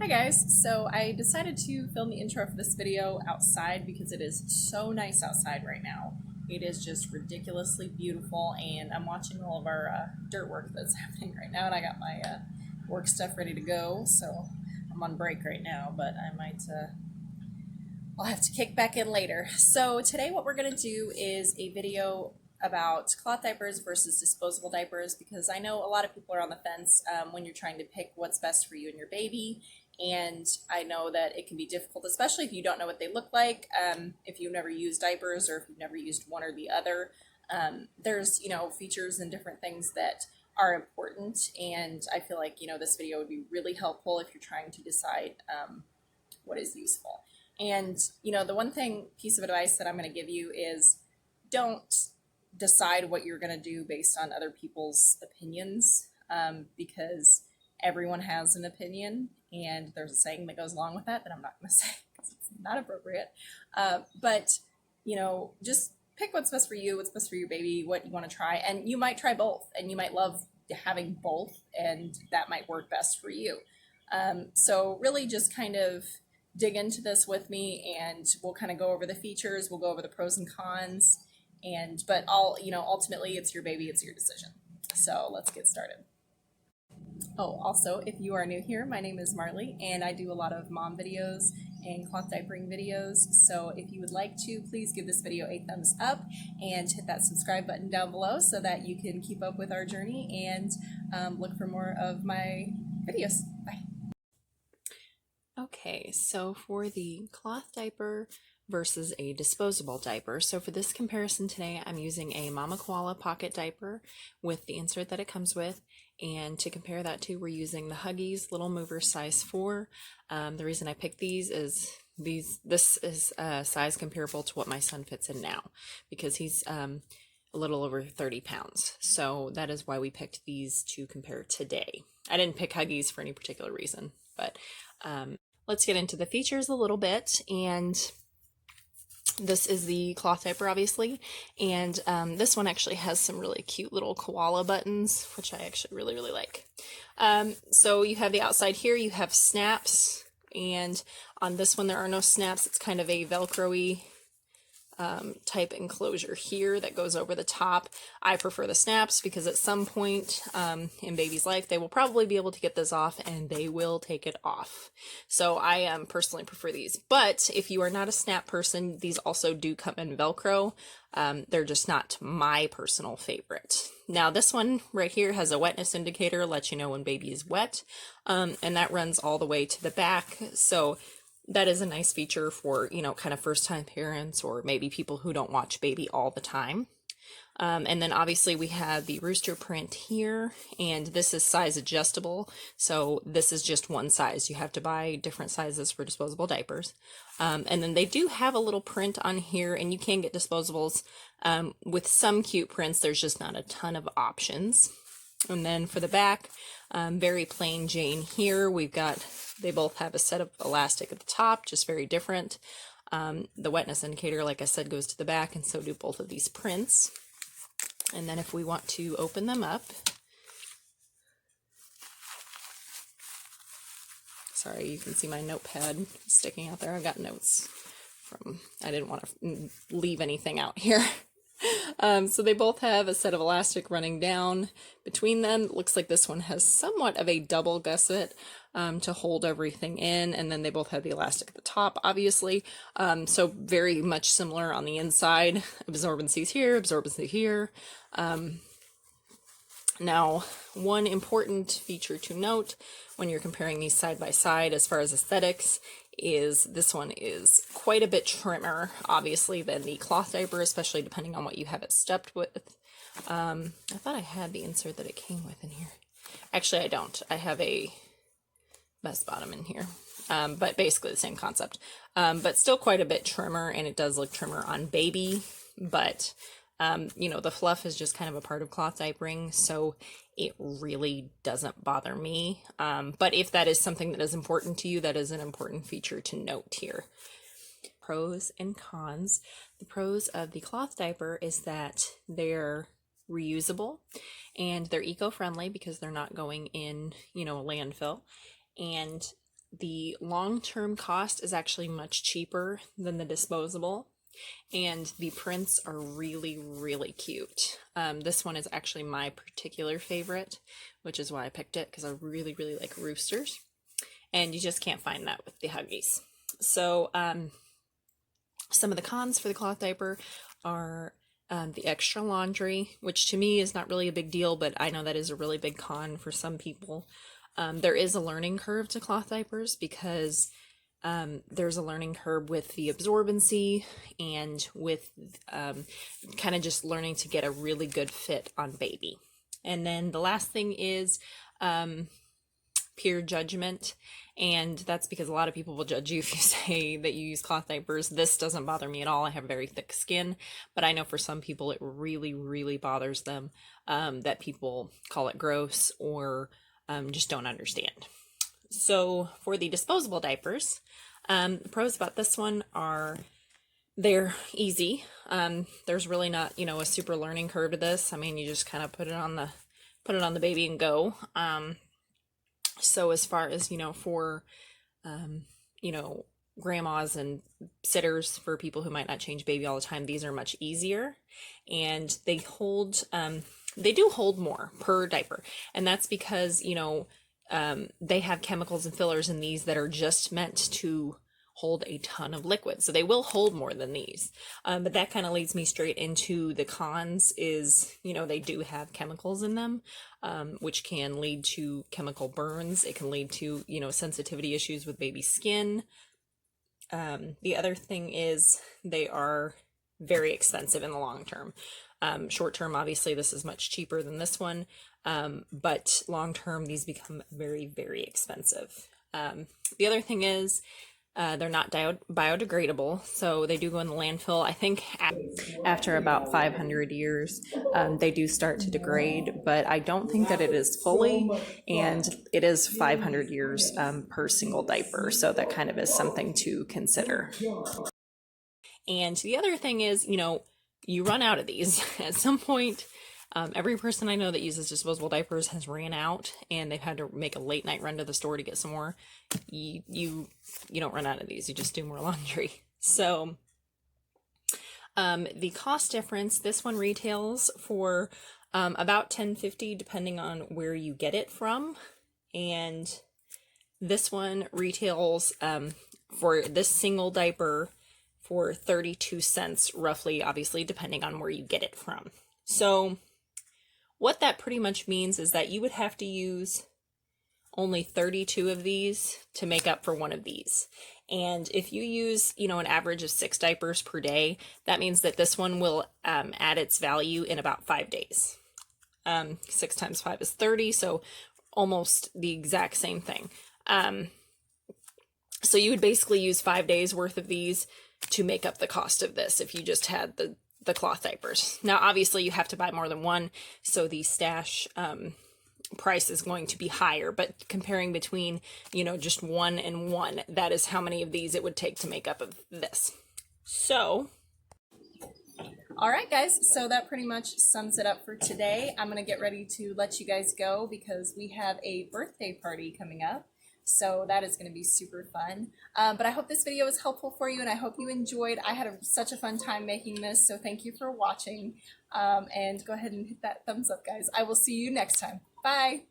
Hi guys, so I decided to film the intro for this video outside because it is so nice outside right now. It is just ridiculously beautiful, and I'm watching all of our dirt work that's happening right now, and I got my work stuff ready to go, so I'm on break right now, but I'll have to kick back in later. So today what we're going to do is a video about cloth diapers versus disposable diapers, because I know a lot of people are on the fence when you're trying to pick what's best for you and your baby. And I know that it can be difficult, especially if you don't know what they look like, if you've never used diapers or if you've never used one or the other. There's, features and different things that are important. And I feel like, this video would be really helpful if you're trying to decide what is useful. And, the one piece of advice that I'm going to give you is don't decide what you're going to do based on other people's opinions, because everyone has an opinion, and there's a saying that goes along with that I'm not going to say because it's not appropriate. But, just pick what's best for you, what's best for your baby, what you want to try. And you might try both, and you might love having both, and that might work best for you. So really just kind of dig into this with me, and we'll kind of go over the features, we'll go over the pros and cons, but ultimately it's your baby, it's your decision. So let's get started. Oh, also, if you are new here, my name is Marley, and I do a lot of mom videos and cloth diapering videos. So if you would like to, please give this video a thumbs up and hit that subscribe button down below so that you can keep up with our journey and look for more of my videos. Bye. Okay, so for the cloth diaper versus a disposable diaper. So for this comparison today, I'm using a Mama Koala pocket diaper with the insert that it comes with. And to compare that to, we're using the Huggies Little Mover size 4. The reason I picked these is this is a size comparable to what my son fits in now, because he's a little over 30 pounds. So that is why we picked these to compare today. I didn't pick Huggies for any particular reason, but let's get into the features a little bit. And this is the cloth diaper, obviously, and this one actually has some really cute little koala buttons, which I actually really like. So you have the outside here, you have snaps, and on this one there are no snaps. It's kind of a Velcro-y type enclosure here that goes over the top. I prefer the snaps because at some point in baby's life they will probably be able to get this off, and they will take it off. So I personally prefer these. But if you are not a snap person, these also do come in Velcro. They're just not my personal favorite. Now this one right here has a wetness indicator, lets you know when baby is wet, and that runs all the way to the back. So that is a nice feature for, kind of first-time parents or maybe people who don't watch baby all the time. And then obviously we have the rooster print here, and this is size adjustable. So this is just one size. You have to buy different sizes for disposable diapers. And then they do have a little print on here, and you can get disposables with some cute prints. There's just not a ton of options. And then for the back, very plain Jane here. They both have a set of elastic at the top, just very different. The wetness indicator, like I said, goes to the back, and so do both of these prints. And then if we want to open them up, sorry, you can see my notepad sticking out there. I've got notes I didn't want to leave anything out here. So they both have a set of elastic running down between them. It looks like this one has somewhat of a double gusset to hold everything in, and then they both have the elastic at the top, obviously. So very much similar on the inside. Absorbency's here, absorbency here. Now, one important feature to note when you're comparing these side by side as far as aesthetics is this one is quite a bit trimmer, obviously, than the cloth diaper, especially depending on what you have it stuffed with. I thought I had the insert that it came with in here. Actually, I don't. I have a vest bottom in here, but basically the same concept. But still quite a bit trimmer, and it does look trimmer on baby, but the fluff is just kind of a part of cloth diapering, so it really doesn't bother me. But if that is something that is important to you, that is an important feature to note here. Pros and cons. The pros of the cloth diaper is that they're reusable and they're eco-friendly because they're not going in, a landfill. And the long-term cost is actually much cheaper than the disposable, and the prints are really, really cute. This one is actually my particular favorite, which is why I picked it, because I really, really like roosters. And you just can't find that with the Huggies. So some of the cons for the cloth diaper are the extra laundry, which to me is not really a big deal, but I know that is a really big con for some people. There is a learning curve to cloth diapers because there's a learning curve with the absorbency and with kind of just learning to get a really good fit on baby. And then the last thing is peer judgment, and that's because a lot of people will judge you if you say that you use cloth diapers. This doesn't bother me at all. I have very thick skin, but I know for some people it really, really bothers them that people call it gross or just don't understand. So for the disposable diapers, the pros about this one are they're easy. There's really not, a super learning curve to this. I mean, you just kind of put it on the baby and go. So as far as, for, grandmas and sitters, for people who might not change baby all the time, these are much easier, and they do hold more per diaper. And that's because, they have chemicals and fillers in these that are just meant to hold a ton of liquid. So they will hold more than these. But that kind of leads me straight into the cons is, they do have chemicals in them, which can lead to chemical burns. It can lead to, sensitivity issues with baby skin. The other thing is they are very expensive in the long term. Short term, obviously, this is much cheaper than this one. But long term, these become very, very expensive. The other thing is, they're not biodegradable, so they do go in the landfill. I think after about 500 years, they do start to degrade, but I don't think that it is fully, and it is 500 years per single diaper, so that kind of is something to consider. And the other thing is, you run out of these at some point. Every person I know that uses disposable diapers has ran out, and they've had to make a late night run to the store to get some more. You don't run out of these. You just do more laundry. So the cost difference, this one retails for about $10.50 depending on where you get it from, and this one retails for this single diaper for 32 cents roughly, obviously depending on where you get it from. So what that pretty much means is that you would have to use only 32 of these to make up for one of these. And if you use, an average of 6 diapers per day, that means that this one will add its value in about 5 days. 6 times 5 is 30, so almost the exact same thing. So you would basically use 5 days worth of these to make up the cost of this if you just had the cloth diapers. Now, obviously, you have to buy more than one, so the stash price is going to be higher, but comparing between, just one and one, that is how many of these it would take to make up of this. So, All right, guys, so that pretty much sums it up for today. I'm going to get ready to let you guys go because we have a birthday party coming up. So that is going to be super fun. But I hope this video was helpful for you, and I hope you enjoyed. I had such a fun time making this, so thank you for watching. And go ahead and hit that thumbs up, guys. I will see you next time. Bye!